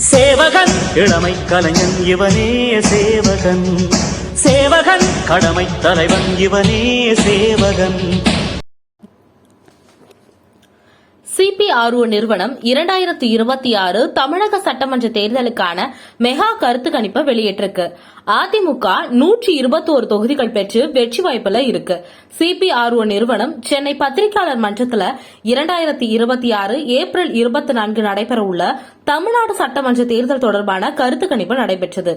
சேவகன் இளமை கலைஞன் இவனே சேவகன், சேவகன் கடமை தலைவன் இவனே சேவகன். CPRO நிறுவனம் 2026 தமிழக சட்டமன்ற தேர்தலுக்கான மெகா கருத்து கணிப்பை வெளியிட்டிருக்கு. அதிமுக 121 தொகுதிகள் பெற்று வெற்றி வாய்ப்புல இருக்கு. CPRO நிறுவனம் சென்னை பத்திரிகையாளர் மன்றத்தில் 2026 ஏப்ரல் 24 நடைபெற உள்ள தமிழ்நாடு சட்டமன்ற தேர்தல் தொடர்பான கருத்து கணிப்பு நடைபெற்றது.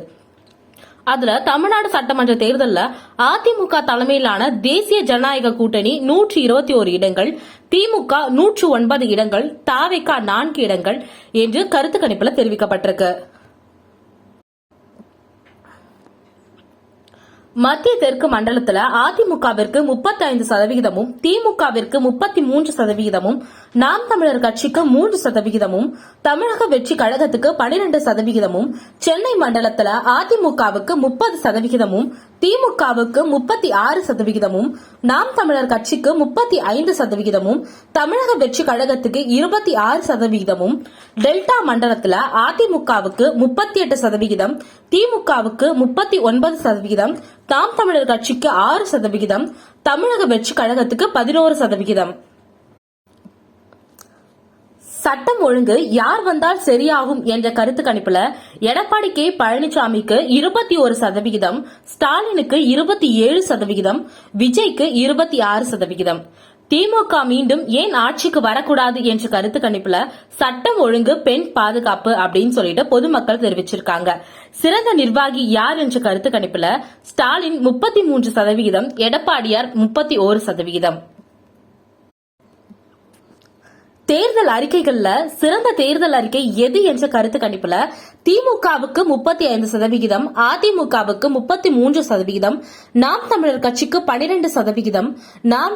அதுல தமிழ்நாடு சட்டமன்ற தேர்தலில் அதிமுக தலைமையிலான தேசிய ஜனநாயக கூட்டணி 121 இடங்கள், திமுக 109 இடங்கள், தவிக 4 இடங்கள் என்று கருத்து கணிப்புல தெரிவிக்கப்பட்டிருக்கு. மத்திய தெற்கு மண்டலத்தில் அதிமுகவிற்கு 35%, திமுகவிற்கு 33%, நாம் தமிழர் கட்சிக்கு 3%, தமிழக வெற்றி கழகத்துக்கு 12%, சென்னை மண்டலத்தில் அதிமுகவுக்கு 30%, திமுகவுக்கு 36%, நாம் தமிழர் கட்சிக்கு 35%, தமிழக வெற்றி கழகத்துக்கு 26%, டெல்டா மண்டலத்தில் அதிமுகவுக்கு 38%, திமுகவுக்கு 39%, நாம் தமிழர் கட்சிக்கு 6%, தமிழக வெற்றி கழகத்துக்கு 11%. சட்டம் ஒழுங்கு யார் வந்தால் சரியாகும் என்ற கருத்து கணிப்புல எடப்பாடி கே பழனிசாமிக்கு 21%, ஸ்டாலினுக்கு 27%, விஜய்க்கு 26%. திமுக மீண்டும் ஏன் ஆட்சிக்கு வரக்கூடாது என்ற கருத்து கணிப்புல சட்டம் ஒழுங்கு, பெண் பாதுகாப்பு அப்படின்னு சொல்லிட்டு பொதுமக்கள் தெரிவிச்சிருக்காங்க. சிறந்த நிர்வாகி யார் என்ற கருத்து கணிப்புல ஸ்டாலின் 33%, எடப்பாடியார் 31%. தேர்தல் அறிக்கைகள்ல சிறந்த தேர்தல் அறிக்கை எது என்ற கருத்து கணிப்புல திமுகவுக்கு 35%, அதிமுகவுக்கு 33%, நாம் தமிழர் கட்சிக்கு 12%, நாம்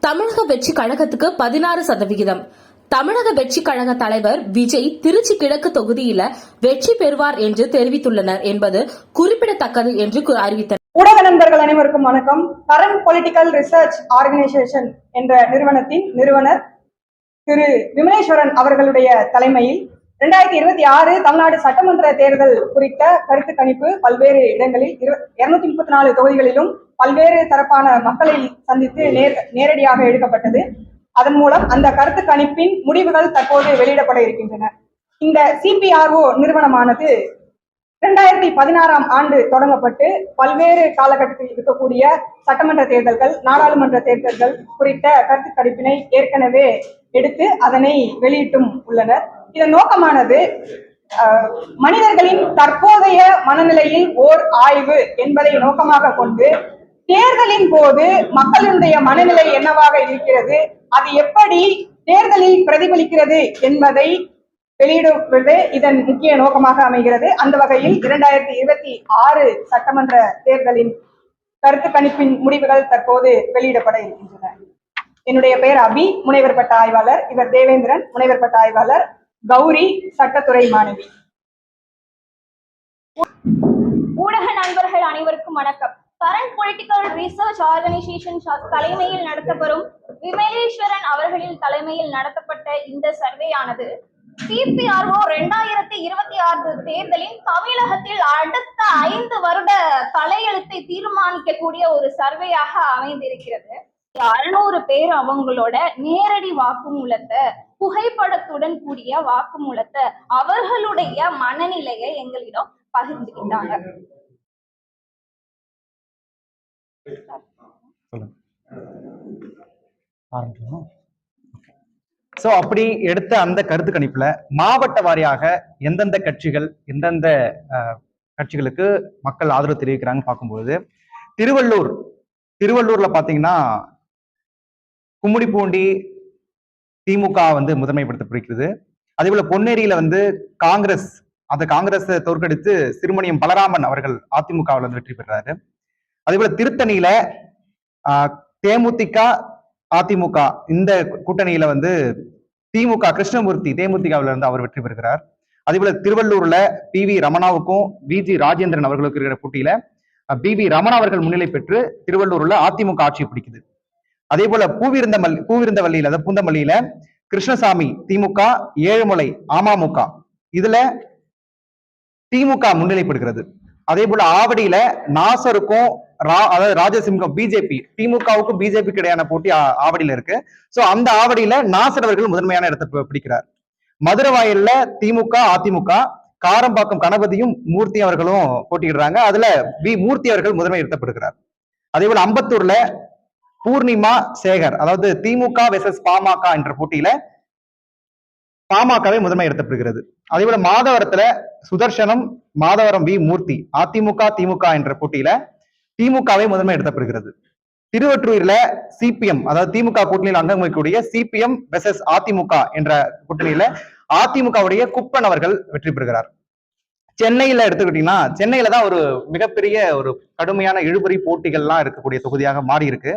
தமிழக வெற்றி கழகத்துக்கு 16%. தமிழக வெற்றி கழக தலைவர் விஜய் திருச்சி கிழக்கு தொகுதியில வெற்றி பெறுவார் என்று தெரிவித்துள்ளனர் என்பது குறிப்பிடத்தக்கது என்று அறிவித்தனர். ஊடக நண்பர்கள் அனைவருக்கும் வணக்கம். கரண்ட் பொலிட்டிக்கல் ரிசர்ச் ஆர்கனைசேஷன் என்ற நிறுவனத்தின் நிறுவனர் திரு விமலேஸ்வரன் அவர்களுடைய தலைமையில் 2026 தமிழ்நாடு சட்டமன்ற தேர்தல் குறித்த கருத்து கணிப்பு பல்வேறு இடங்களில் 234 தொகுதிகளிலும் பல்வேறு தரப்பான மக்களை சந்தித்து நேரடியாக எடுக்கப்பட்டது. அதன் மூலம் அந்த கருத்து கணிப்பின் முடிவுகள் தற்போது வெளியிடப்பட இருக்கின்றன. இந்த CPRO நிறுவனமானது 2016ஆம் ஆண்டு தொடங்கப்பட்டு பல்வேறு காலகட்டத்தில் இருக்கக்கூடிய சட்டமன்ற தேர்தல்கள், நாடாளுமன்ற தேர்தல்கள் குறித்த கருத்து கணிப்பினை ஏற்கனவே எடுத்து அதனை வெளியிட்டும் உள்ளனர். இதன் நோக்கமானது மனிதர்களின் தற்போதைய மனநிலையில் ஓர் ஆய்வு என்பதை நோக்கமாக கொண்டு தேர்தலின் போது மக்களுடைய மனநிலை என்னவாக இருக்கிறது, அது எப்படி தேர்தலில் பிரதிபலிக்கிறது என்பதை வெளியிடுவது இதன் முக்கிய நோக்கமாக அமைகிறது. அந்த வகையில் 2026 சட்டமன்ற தேர்தலின் கருத்து கணிப்பின் முடிவுகள் தற்போது வெளியிடப்பட இருக்கின்றன. என்னுடைய பெயர் அபி, முனைவர் பட்ட ஆய்வாளர். இவர் தேவேந்திரன், முனைவர் பட்ட ஆய்வாளர். கௌரி, சட்டத்துறை மாணவி. ஊடக நண்பர்கள் அனைவருக்கும் வணக்கம். கரண்ட் பொலிட்டிக்கல் ரிசர்ச் ஆர்கனைசேஷன் தலைமையில் நடத்தப்படும் விமலேஸ்வரன் அவர்களின் தலைமையில் நடத்தப்பட்ட இந்த சர்வே ஆனது CPRO 2026 தேர்தலின் தமிழகத்தில் அடுத்த 5 வருட தலையெழுத்தை தீர்மானிக்கக்கூடிய ஒரு சர்வேயாக அமைந்திருக்கிறது. 600 பேர் அவங்களோட நேரடி வாக்குமூலத்தை, புகைப்படத்துடன் கூடிய வாக்குமூலத்தை, அவர்களுடைய மனநிலையை எங்களிடம் பகிர்ந்துக்கிட்டாங்க. சோ அப்படி எடுத்த அந்த கருத்து கணிப்புல மாவட்ட வாரியாக எந்தெந்த கட்சிகள், எந்தெந்த கட்சிகளுக்கு மக்கள் ஆதரவு தெரிவிக்கிறாங்க பார்க்கும்போது திருவள்ளூர்ல பாத்தீங்கன்னா கும்மிடிப்பூண்டி திமுக முதன்மைப்படுத்தப்படுகிறது. அதே போல பொன்னேரியில காங்கிரஸ், அந்த காங்கிரஸை தோற்கடித்து சிறுமணியம் பலராமன் அவர்கள் அதிமுகவில் வெற்றி பெறாரு. அதே போல திருத்தணியில தேமுதிக அதிமுக இந்த கூட்டணியில திமுக கிருஷ்ணமூர்த்தி தேமுதிகவில இருந்து அவர் வெற்றி பெறுகிறார். அதே போல திருவள்ளூர்ல PV ரமணாவுக்கும் VG ராஜேந்திரன் அவர்களுக்கு இருக்கிற போட்டியில PV ரமணா அவர்கள் முன்னிலை பெற்று திருவள்ளூர்ல அதிமுக ஆட்சி பிடிக்குது. அதே போல பூவிருந்தவல்லியில பூந்தமல்லியில கிருஷ்ணசாமி திமுக, ஏழுமலை அமமுக. இதுல திமுக முன்னிலைப்படுகிறது. அதே போல ஆவடியில நாசருக்கும் அதாவது ராஜசிங்கம் பிஜேபி, திமுகவுக்கும் பிஜேபிக்கு இடையான போட்டி ஆவடியில இருக்கு. சோ அந்த ஆவடியில நாசர் அவர்கள் முதன்மையான இடத்தை பிடிக்கிறார். மதுரவாயல்ல திமுக, அதிமுக, காரம்பாக்கம் கணபதியும் மூர்த்தி அவர்களும் போட்டியிடுறாங்க. அதுல மூர்த்தி அவர்கள் முதன்மை இடத்தப்படுகிறார். அதே போல அம்பத்தூர்ல பூர்ணிமா சேகர், அதாவது திமுக வெர்சஸ் பாமக என்ற போட்டியில பாமகவை முதன்மை இடத்தப்படுகிறது. அதே போல மாதவரத்துல சுதர்சனம், மாதவரம் மூர்த்தி, அதிமுக திமுக என்ற போட்டியில திமுகவை முதன்மை இடத்தப்படுகிறது. திருவொற்றூர்ல சிபிஎம், அதாவது திமுக கூட்டணியில் அங்கம் வகிக்கக்கூடிய சிபிஎம் வெர்சஸ் அதிமுக என்ற கூட்டணியில அதிமுகவுடைய குப்பன் அவர்கள் வெற்றி பெறுகிறார். சென்னையில எடுத்துக்கிட்டீங்கன்னா, சென்னையில தான் ஒரு மிகப்பெரிய ஒரு கடுமையான இழுபறி போட்டிகள்லாம் இருக்கக்கூடிய தொகுதியாக மாறி இருக்கு.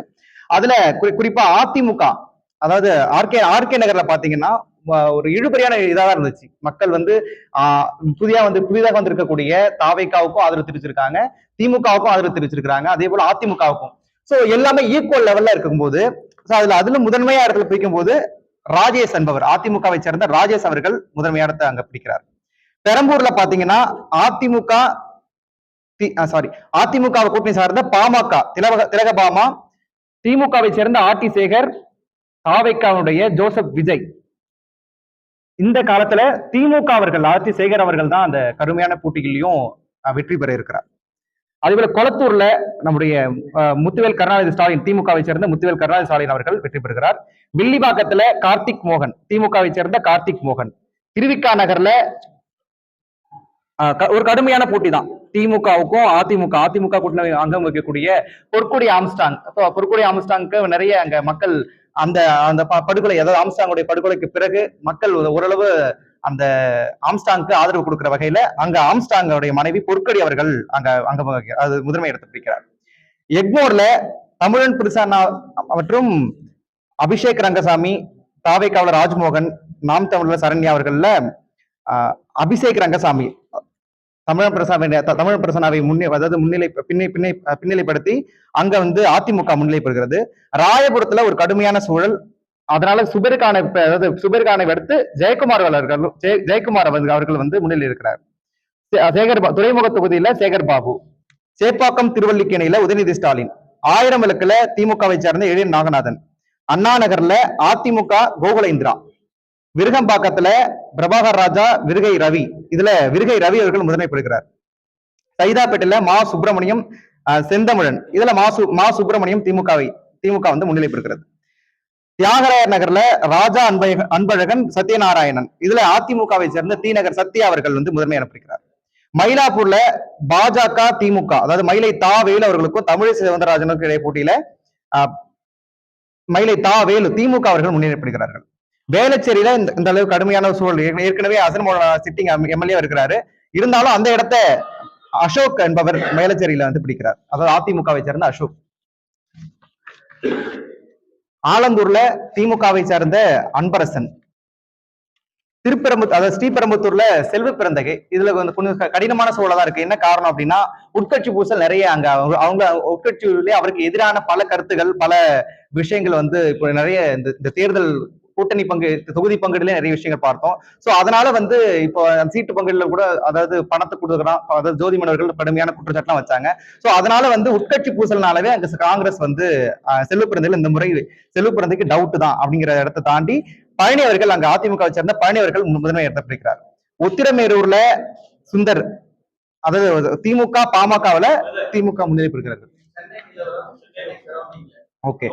அதுல குறிப்பா அதிமுக, அதாவது ஆர்கே நகர்ல பாத்தீங்கன்னா ஒரு இழுபறியான இதாக இருந்துச்சு. மக்கள் வந்து புதிதாக வந்திருக்கக்கூடிய தாவேகாவுக்கும் ஆதரவு தெரிவிச்சிருக்காங்க, திமுகவுக்கும் ஆதரவு தெரிவிச்சிருக்காங்க, அதே போல அதிமுகவுக்கும். சோ எல்லாமே ஈக்குவல் லெவல்ல இருக்கும்போது அதுல முதன்மையா இடத்துல பிடிக்கும் போது ராஜேஷ் என்பவர், அதிமுகவை சேர்ந்த ராஜேஷ் அவர்கள் முதன்மையான இடத்தை அங்க பிடிக்கிறார். பெரம்பூர்ல பாத்தீங்கன்னா அதிமுக கூட்டணி சார்ந்த பாமக திலகபாமா, திமுகவை சேர்ந்த ஆர்டி சேகர், தாவேகாவுடைய ஜோசப் விஜய். இந்த காலத்துல திமுக அவர்கள், ஆர்டி சேகர் அவர்கள் தான் அந்த கடுமையான போட்டிகளையும் வெற்றி பெற இருக்கிறார். அதே போல கொளத்தூர்ல நம்முடைய முத்துவேல் கருணாநிதி ஸ்டாலின், திமுகவை சேர்ந்த முத்துவேல் கருணாநிதி ஸ்டாலின் அவர்கள் வெற்றி பெறுகிறார். வில்லிவாக்கத்துல கார்த்திக் மோகன், திமுகவை சேர்ந்த கார்த்திக் மோகன். திருவிக்கா நகர்ல ஒரு கடுமையான போட்டி தான் திமுகவுக்கும் அதிமுக கூட்டணி அங்கம் வகிக்கக்கூடிய பொற்கொடி ஆம்ஸ்டாங். பொற்கொடி ஆம்ஸ்டாங்க்கு நிறைய அங்க மக்கள் அந்த படுகொலை, அதாவது ஆம்ஸ்டாங்குடைய படுகொலைக்கு பிறகு மக்கள் ஓரளவு அந்த ஆம்ஸ்டாங்க்கு ஆதரவு கொடுக்கிற வகையில அங்க ஆம்ஸ்டாங்குடைய மனைவி பொற்கொடி அவர்கள் அது முதன்மை இடத்தை பிடிக்கிறார். எக்மோர்ல தமிழன் பிரசன்னா மற்றும் அபிஷேக் ரங்கசாமி, தாவேகாவுல ராஜ்மோகன், நாம் தமிழர் சரண்யா அவர்கள்ல அபிஷேக் ரங்கசாமி தமிழன் பிரசன்னாவை பின்னிலைப்படுத்தி அங்க வந்து அதிமுக முன்னிலை பெறுகிறது. ராயபுரத்துல ஒரு கடுமையான சூழல், அதனால சுபேர்கானை அடுத்து ஜெயக்குமார் அவர்கள் வந்து முன்னிலை இருக்கிறார். துறைமுக தொகுதியில சேகர் பாபு, சேப்பாக்கம் திருவல்லிக்கேணியில உதயநிதி ஸ்டாலின், 1000 விளக்குல திமுகவை சேர்ந்த எழில் நாகநாதன், அண்ணா நகர்ல அதிமுக கோகுலேந்திரா, விருகம்பாக்கத்துல பிரபாகர் ராஜா, விருகை ரவி, இதுல விருகை ரவி அவர்கள் முதன்மை பெறுகிறார். சைதாப்பேட்டையில மா சுப்பிரமணியம், செந்தமிழன், இதுல மா சுப்பிரமணியம் திமுக வந்து முன்னிலை பெறுகிறது. தியாகராயர் நகர்ல ராஜா அன்பழகன், சத்யநாராயணன், இதுல அதிமுகவை சேர்ந்த தி நகர் சத்யா அவர்கள் வந்து முதன்மை பெறுகிறார். மயிலாப்பூர்ல பாஜக திமுக, அதாவது மயிலை தா வேலு அவர்களுக்கும் தமிழிசை சவுந்தரராஜனுக்கும் இடையே போட்டியில மயிலை தா வேலு திமுக அவர்கள் முன்னிலைப்படுகிறார்கள். வேளச்சேரியில இந்த அளவு கடுமையான சூழல், ஏற்கனவே அசன் சிட்டிங் எம்எல்ஏ இருக்கிறாரு, இருந்தாலும் அந்த இடத்த அசோக் என்பவர் வேளச்சேரியில வந்து பிடிக்கிறார், அதாவது அதிமுகவை சேர்ந்த அசோக். ஆலந்தூர்ல திமுகவை சேர்ந்த அன்பரசன், அதாவது ஸ்ரீபெரும்புத்தூர்ல செல்வ பிறந்தகை. இதுல கொஞ்சம் கடினமான சூழலா இருக்கு. என்ன காரணம் அப்படின்னா உட்கட்சி பூசல் நிறைய அங்க அவங்க உட்கட்சியிலே அவருக்கு எதிரான பல கருத்துகள், பல விஷயங்கள் வந்து இப்போ நிறைய இந்த தேர்தல் கூட்டணி தொகுதி பங்கீடுல நிறைய விஷயங்கள் பார்த்தோம். சோ அதனால வந்து இப்போ சீட்டு பங்கீடுல கூட, அதாவது பணத்தை கொடுக்குறான், அதாவது ஜோதி மன்னர்கள் கடுமையான குற்றச்சாட்டுலாம் வச்சாங்க. சோ அதனால வந்து உட்கட்சி பூசல்னாலவே அங்க காங்கிரஸ் வந்து செல்வ பிறந்தையில் இந்த முறை செல்வ பிறந்தைக்கு டவுட் தான் அப்படிங்கிற இடத்தை தாண்டி பழனி அவர்கள், அங்க அதிமுகவை சேர்ந்த பழனி அவர்கள் முதன்மை இடத்தை பிடிக்கிறார். உத்திரமேரூர்ல சுந்தர், அதாவது திமுக பாமகவுல திமுக முன்னிலை பெறுகிறார்கள். ஓகே.